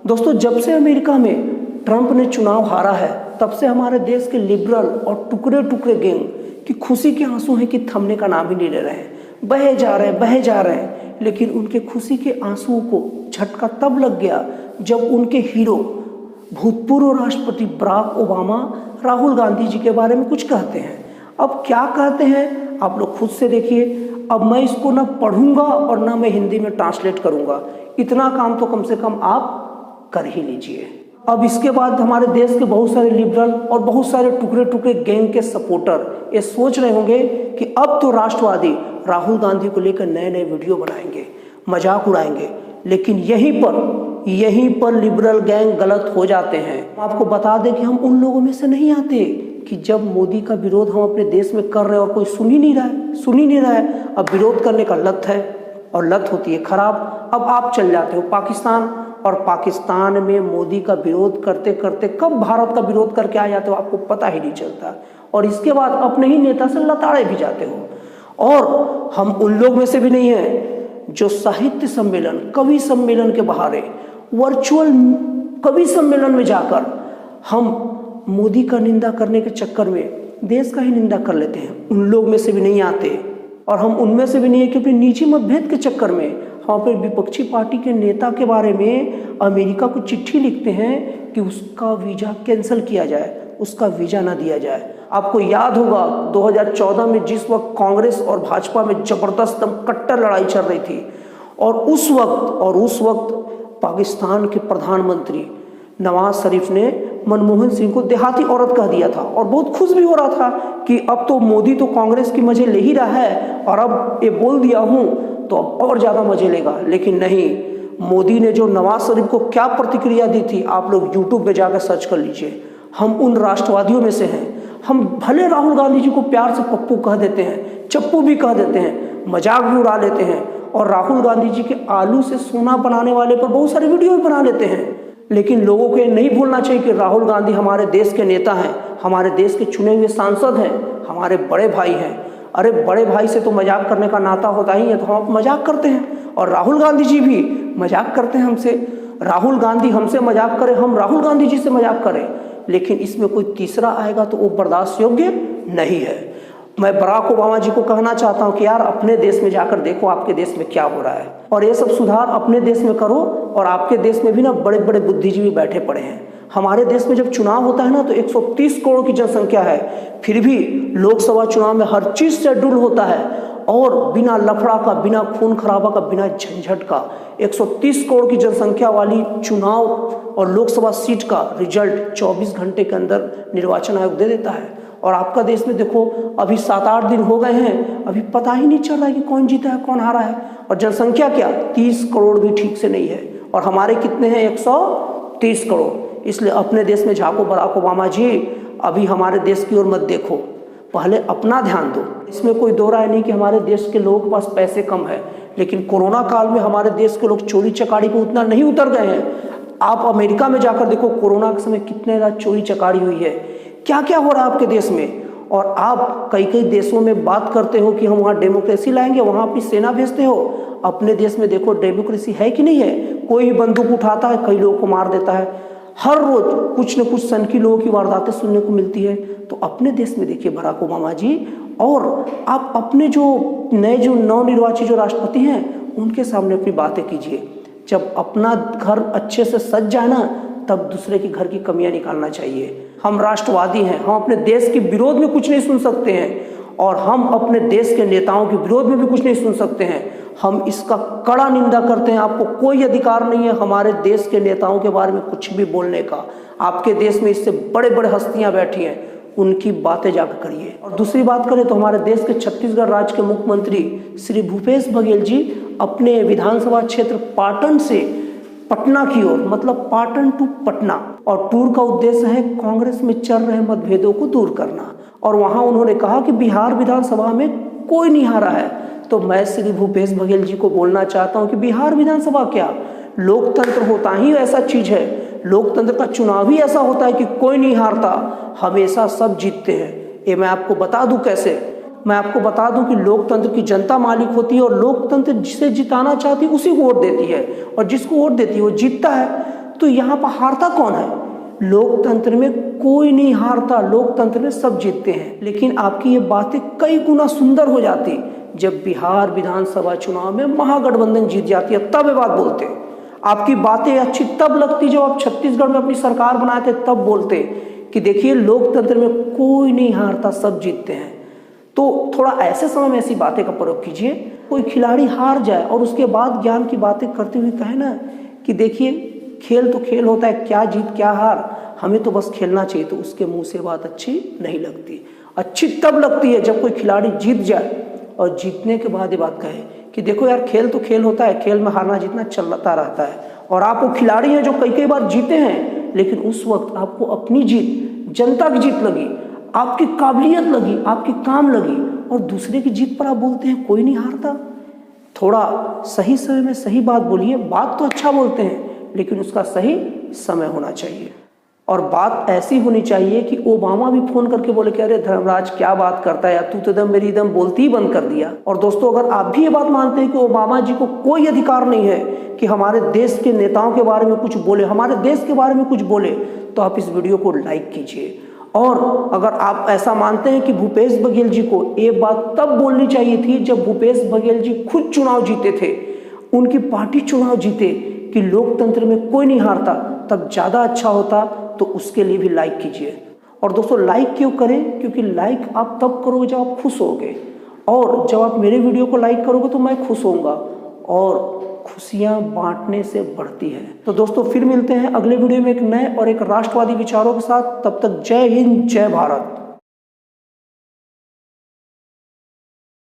दोस्तों, जब से अमेरिका में ट्रंप ने चुनाव हारा है तब से हमारे देश के लिबरल और टुकड़े टुकड़े गैंग की खुशी के आंसू हैं कि थमने का नाम ही नहीं ले रहे हैं, बहे जा रहे हैं। लेकिन उनके खुशी के आंसुओं को झटका तब लग गया जब उनके हीरो भूतपूर्व राष्ट्रपति बराक ओबामा राहुल गांधी जी के बारे में कुछ कहते हैं। अब क्या कहते हैं आप लोग खुद से देखिए। अब मैं इसको ना पढ़ूंगा और ना मैं हिंदी में ट्रांसलेट करूंगा, इतना काम तो कम से कम आप कर ही लीजिए। अब इसके बाद हमारे देश के बहुत सारे लिबरल और बहुत सारे टुकड़े टुकड़े गैंग के सपोर्टर ये सोच रहे होंगे कि अब तो राष्ट्रवादी राहुल गांधी को लेकर नए नए वीडियो बनाएंगे, मजाक उड़ाएंगे। लेकिन यहीं पर लिबरल गैंग गलत हो जाते हैं। आपको बता दें कि हम उन लोगों में से नहीं आते कि जब मोदी का विरोध हम अपने देश में कर रहे हैं और कोई सुन ही नहीं रहा है। अब विरोध करने का लत है और लत होती है खराब। अब आप चल जाते हो पाकिस्तान और पाकिस्तान में मोदी का विरोध करते करते कब भारत का विरोध करके आ जाते हो आपको पता ही नहीं चलता। और इसके बाद अपने ही नेता से लताड़े भी जाते हो। और हम उन लोग में से भी नहीं हैं जो साहित्य सम्मेलन, कवि सम्मेलन के बहाने, वर्चुअल कवि सम्मेलन में जाकर हम मोदी का निंदा करने के चक्कर में देश का ही निंदा कर लेते हैं। उन लोग में से भी नहीं आते और हम उनमें से भी नहीं है कि अपने निजी मतभेद के चक्कर में हम अपने विपक्षी पार्टी के नेता के बारे में अमेरिका को चिट्ठी लिखते हैं कि उसका वीज़ा कैंसिल किया जाए, उसका वीज़ा ना दिया जाए। आपको याद होगा 2014 में जिस वक्त कांग्रेस और भाजपा में जबरदस्त कट्टर लड़ाई चल रही थी और उस वक्त पाकिस्तान के प्रधानमंत्री नवाज शरीफ ने मनमोहन सिंह को देहाती औरत कह दिया था और बहुत खुश भी हो रहा था कि अब तो मोदी तो कांग्रेस की मजे ले ही रहा है और अब ये बोल दिया हूं तो अब और ज़्यादा मजे लेगा। लेकिन नहीं, मोदी ने जो नवाज शरीफ को क्या प्रतिक्रिया दी थी आप लोग यूट्यूब पे जाकर सर्च कर लीजिए। हम उन राष्ट्रवादियों में से हैं। हम भले राहुल गांधी जी को प्यार से पप्पू कह देते हैं, चप्पू भी कह देते हैं, मजाक भी उड़ा लेते हैं और राहुल गांधी जी के आलू से सोना बनाने वाले पर बहुत सारे वीडियो भी बना लेते हैं। लेकिन लोगों को ये नहीं भूलना चाहिए कि राहुल गांधी हमारे देश के नेता हैं, हमारे देश के चुने हुए सांसद हैं, हमारे बड़े भाई हैं। अरे बड़े भाई से तो मजाक करने का नाता होता ही है, तो हम मजाक करते हैं और राहुल गांधी जी भी मजाक करते हैं हमसे। राहुल गांधी हमसे मजाक करें, हम राहुल गांधी जी से मजाक करें, लेकिन इसमें कोई तीसरा आएगा तो वो बर्दाश्त योग्य नहीं है। मैं बराक ओबामा जी को कहना चाहता हूं कि यार अपने देश में जाकर देखो आपके देश में क्या हो रहा है और ये सब सुधार अपने देश में करो। और आपके देश में भी ना बड़े बड़े बुद्धिजीवी बैठे पड़े हैं। हमारे देश में जब चुनाव होता है ना तो 130 करोड़ की जनसंख्या है, फिर भी लोकसभा चुनाव में हर चीज शेड्यूल होता है और बिना लफड़ा का, बिना खून खराबा का, बिना झंझट का 130 करोड़ की जनसंख्या वाली चुनाव और लोकसभा सीट का रिजल्ट 24 घंटे के अंदर निर्वाचन आयोग दे देता है। और आपका देश में देखो अभी 7-8 दिन हो गए हैं, अभी पता ही नहीं चल रहा है कि कौन जीता है कौन हारा है। और जनसंख्या क्या 30 करोड़ भी ठीक से नहीं है और हमारे कितने हैं 130 करोड़। इसलिए अपने देश में झांको बराक ओबामा जी, अभी हमारे देश की ओर मत देखो, पहले अपना ध्यान दो। इसमें कोई दो राय नहीं कि हमारे देश के लोगों के पास पैसे कम है, लेकिन कोरोना काल में हमारे देश के लोग चोरी चकारी पे उतना नहीं उतर गए हैं। आप अमेरिका में जाकर देखो कोरोना के समय कितने रात चोरी चकारी हुई है, क्या क्या हो रहा है आपके देश में। और आप कई देशों में बात करते हो कि हम वहाँ डेमोक्रेसी लाएंगे, वहाँ अपनी सेना भेजते हो। अपने देश में देखो डेमोक्रेसी है कि नहीं है। कोई बंदूक उठाता है, कई लोगों को मार देता है। हर रोज कुछ न कुछ सनकी लोगों की वारदातें सुनने को मिलती है। तो अपने देश में देखिए बराक ओबामा जी, और आप अपने जो नवनिर्वाचित जो राष्ट्रपति हैं उनके सामने अपनी बातें कीजिए। जब अपना घर अच्छे से सज जाए ना तब दूसरे के घर की कमियां निकालना चाहिए। हम राष्ट्रवादी हैं, हम अपने देश के विरोध में कुछ नहीं सुन सकते हैं और हम अपने देश के नेताओं के विरोध में भी कुछ नहीं सुन सकते हैं। हम इसका कड़ा निंदा करते हैं। आपको कोई अधिकार नहीं है हमारे देश के नेताओं के बारे में कुछ भी बोलने का। आपके देश में इससे बड़े बड़े हस्तियां बैठी हैं, उनकी बातें जाकर करिए। और दूसरी बात करें तो हमारे देश के छत्तीसगढ़ राज्य के मुख्यमंत्री श्री भूपेश बघेल जी अपने विधानसभा क्षेत्र पाटन से पटना की ओर, मतलब पाटन टू पटना, और टूर का उद्देश्य है कांग्रेस में चल रहे मतभेदों को दूर करना। और वहां उन्होंने कहा कि बिहार विधानसभा में कोई नहीं हारा है। तो मैं श्री भूपेश बघेल जी को बोलना चाहता हूं कि बिहार विधानसभा क्या, लोकतंत्र होता ही ऐसा चीज है, लोकतंत्र का चुनाव ही ऐसा होता है कि कोई नहीं हारता, हमेशा सब जीतते हैं। ये मैं आपको बता दूं कैसे। मैं आपको बता दूं कि लोकतंत्र की जनता मालिक होती है और लोकतंत्र जिसे जिताना चाहती है उसी को वोट देती है और जिसको वोट देती है वो जीतता है। तो यहाँ पर हारता कौन है? लोकतंत्र में कोई नहीं हारता, लोकतंत्र में सब जीतते हैं। लेकिन आपकी ये बातें कई गुना सुंदर हो जाती जब बिहार विधानसभा चुनाव में महागठबंधन जीत जाती है, तब ये बात बोलते। आपकी बातें अच्छी तब लगती जब आप छत्तीसगढ़ में अपनी सरकार बनाए थे, तब बोलते कि देखिए लोकतंत्र में कोई नहीं हारता, सब जीतते हैं। तो थोड़ा ऐसे समय में ऐसी बातें का प्रयोग कीजिए। कोई खिलाड़ी हार जाए और उसके बाद ज्ञान की बातें करते हुए कहे ना कि देखिए खेल तो खेल होता है, क्या जीत क्या हार, हमें तो बस खेलना चाहिए, तो उसके मुंह से बात अच्छी नहीं लगती। अच्छी तब लगती है जब कोई खिलाड़ी जीत जाए और जीतने के बाद ये बात कहे कि देखो यार खेल तो खेल होता है, खेल में हारना जीतना चलता रहता है। और आप वो खिलाड़ी हैं जो कई बार जीते हैं, लेकिन उस वक्त आपको अपनी जीत, जनता की जीत लगी, आपकी काबिलियत लगी, आपकी काम लगी, और दूसरे की जीत पर आप बोलते हैं कोई नहीं हारता। थोड़ा सही समय में सही बात बोलिए। बात तो अच्छा बोलते हैं लेकिन उसका सही समय होना चाहिए। और बात ऐसी होनी चाहिए कि ओबामा भी फोन करके बोले कि अरे धर्मराज क्या बात करता है यार, तू तो एकदम मेरी एकदम बोलती ही बंद कर दिया। और दोस्तों अगर आप भी ये बात मानते हैं कि ओबामा जी को कोई अधिकार नहीं है कि हमारे देश के नेताओं के बारे में कुछ बोले, हमारे देश के बारे में कुछ बोले, तो आप इस वीडियो को लाइक कीजिए। और अगर आप ऐसा मानते हैं कि भूपेश बघेल जी को ये बात तब बोलनी चाहिए थी जब भूपेश बघेल जी खुद चुनाव जीते थे, उनकी पार्टी चुनाव जीते, कि लोकतंत्र में कोई नहीं हारता, तब ज़्यादा अच्छा होता। तो उसके लिए भी लाइक कीजिए। और दोस्तों लाइक क्यों करें? क्योंकि लाइक आप तब करोगे जब आप खुश होगे, और जब आप मेरे वीडियो को लाइक करोगे तो मैं खुश होऊंगा, और खुशियां बांटने से बढ़ती है। तो दोस्तों फिर मिलते हैं अगले वीडियो में एक नए और एक राष्ट्रवादी विचारों के साथ। तब तक जय हिंद, जय भारत।